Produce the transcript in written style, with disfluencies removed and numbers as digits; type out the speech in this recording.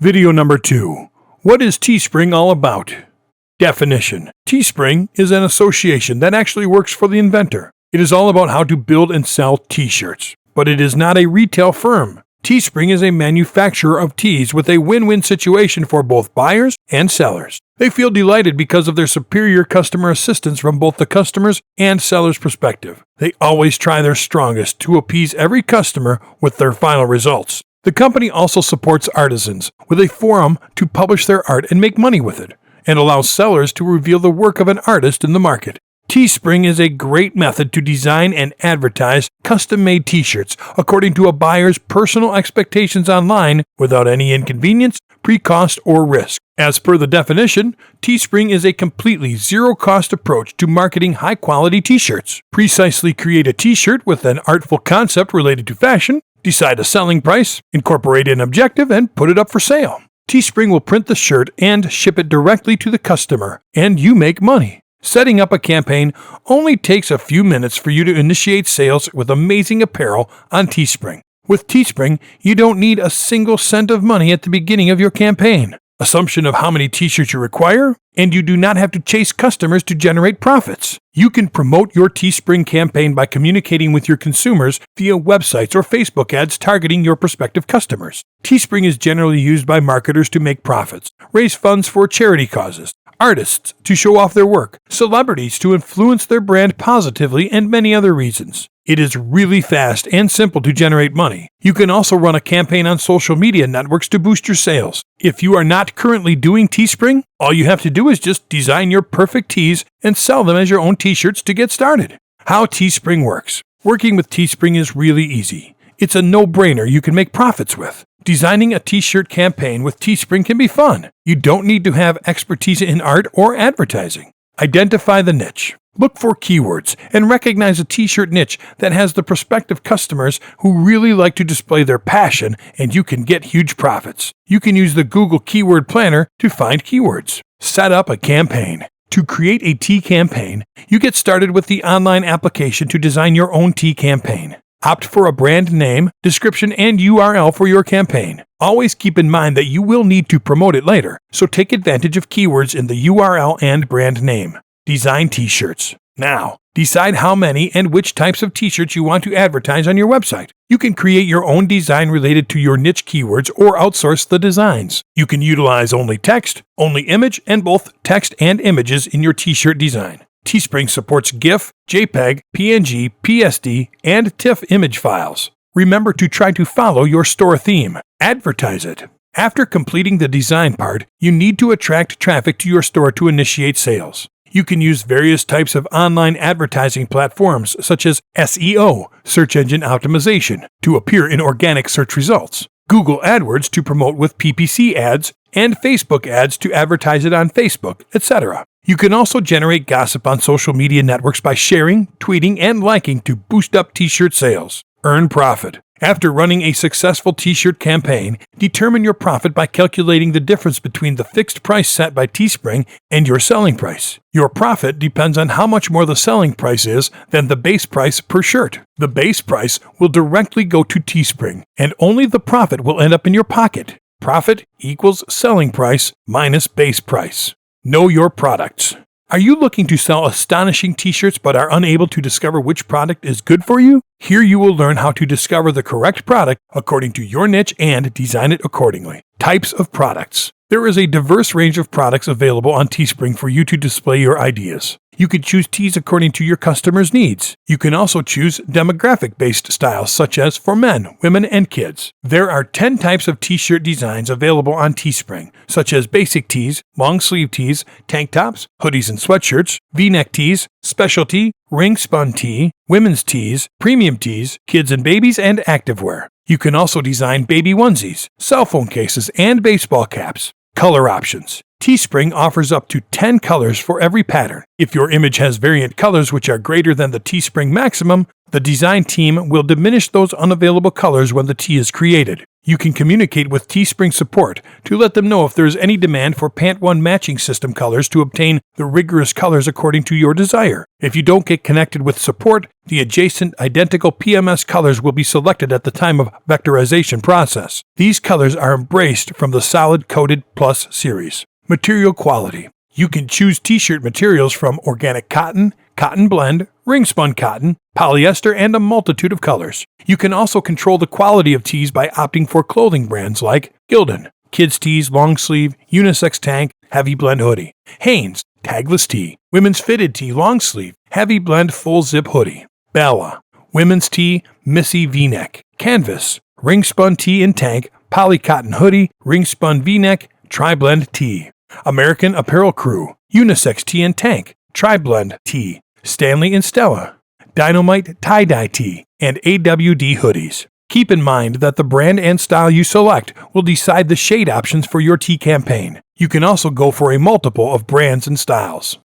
Video number 2. What is Teespring all about? Definition. Teespring is an association that actually works for the inventor. It is all about how to build and sell t-shirts, but it is not a retail firm. Teespring is a manufacturer of tees with a win-win situation for both buyers and sellers. They feel delighted because of their superior customer assistance from both the customer's and seller's perspective. They always try their strongest to appease every customer with their final results. The company also supports artisans with a forum to publish their art and make money with it, and allows sellers to reveal the work of an artist in the market. Teespring is a great method to design and advertise custom-made t-shirts according to a buyer's personal expectations online without any inconvenience, pre-cost, or risk. As per the definition, Teespring is a completely zero-cost approach to marketing high-quality t-shirts. Precisely create a t-shirt with an artful concept related to fashion, decide a selling price, incorporate an objective, and put it up for sale. Teespring will print the shirt and ship it directly to the customer, and you make money. Setting up a campaign only takes a few minutes for you to initiate sales with amazing apparel on Teespring. With Teespring, you don't need a single cent of money at the beginning of your campaign. Assumption of how many t-shirts you require, and you do not have to chase customers to generate profits. You can promote your Teespring campaign by communicating with your consumers via websites or Facebook ads targeting your prospective customers. Teespring is generally used by marketers to make profits, raise funds for charity causes, artists to show off their work, celebrities to influence their brand positively, and many other reasons. It is really fast and simple to generate money. You can also run a campaign on social media networks to boost your sales. If you are not currently doing Teespring, all you have to do is just design your perfect tees and sell them as your own t-shirts to get started. How Teespring works. Working with Teespring is really easy. It's a no-brainer you can make profits with. Designing a t-shirt campaign with Teespring can be fun. You don't need to have expertise in art or advertising. Identify the niche. Look for keywords and recognize a t-shirt niche that has the prospective customers who really like to display their passion, and you can get huge profits. You can use the Google Keyword Planner to find keywords. Set up a campaign. To create a tee campaign, you get started with the online application to design your own tee campaign. Opt for a brand name, description, and URL for your campaign. Always keep in mind that you will need to promote it later, so take advantage of keywords in the URL and brand name. Design t-shirts. Now, decide how many and which types of t-shirts you want to advertise on your website. You can create your own design related to your niche keywords or outsource the designs. You can utilize only text, only image, and both text and images in your t-shirt design. Teespring supports GIF, JPEG, PNG, PSD, and TIFF image files. Remember to try to follow your store theme. Advertise it. After completing the design part, you need to attract traffic to your store to initiate sales. You can use various types of online advertising platforms such as SEO, search engine optimization, to appear in organic search results, Google AdWords to promote with PPC ads, and Facebook ads to advertise it on Facebook, etc. You can also generate gossip on social media networks by sharing, tweeting, and liking to boost up t-shirt sales. Earn profit. After running a successful t-shirt campaign, determine your profit by calculating the difference between the fixed price set by Teespring and your selling price. Your profit depends on how much more the selling price is than the base price per shirt. The base price will directly go to Teespring, and only the profit will end up in your pocket. Profit equals selling price minus base price. Know your products. Are you looking to sell astonishing t-shirts but are unable to discover which product is good for you? Here you will learn how to discover the correct product according to your niche and design it accordingly. Types of products. There is a diverse range of products available on Teespring for you to display your ideas. You can choose tees according to your customers' needs. You can also choose demographic-based styles such as for men, women, and kids. There are 10 types of t-shirt designs available on Teespring, such as basic tees, long sleeve tees, tank tops, hoodies and sweatshirts, v-neck tees, specialty, ring spun tee, women's tees, premium tees, kids and babies, and activewear. You can also design baby onesies, cell phone cases, and baseball caps. Color options. Teespring offers up to 10 colors for every pattern. If your image has variant colors which are greater than the Teespring maximum, the design team will diminish those unavailable colors when the tee is created. You can communicate with Teespring support to let them know if there is any demand for Pant 1 matching system colors to obtain the rigorous colors according to your desire. If you don't get connected with support, the adjacent identical PMS colors will be selected at the time of vectorization process. These colors are embraced from the Solid Coated Plus series. Material quality. You can choose t-shirt materials from organic cotton, cotton blend, ring-spun cotton, polyester, and a multitude of colors. You can also control the quality of tees by opting for clothing brands like Gildan, Kids Tees, Long Sleeve, Unisex Tank, Heavy Blend Hoodie, Hanes, Tagless Tee, Women's Fitted Tee, Long Sleeve, Heavy Blend Full Zip Hoodie, Bella, Women's Tee, Missy V-Neck, Canvas, Ring-Spun Tee and Tank, Poly Cotton Hoodie, Ring-Spun V-Neck, Tri-Blend Tee, American Apparel Crew, Unisex Tee and Tank, Tri-Blend Tee, Stanley and Stella, Dynamite Tie-Dye Tee, and AWD Hoodies. Keep in mind that the brand and style you select will decide the shade options for your tee campaign. You can also go for a multiple of brands and styles.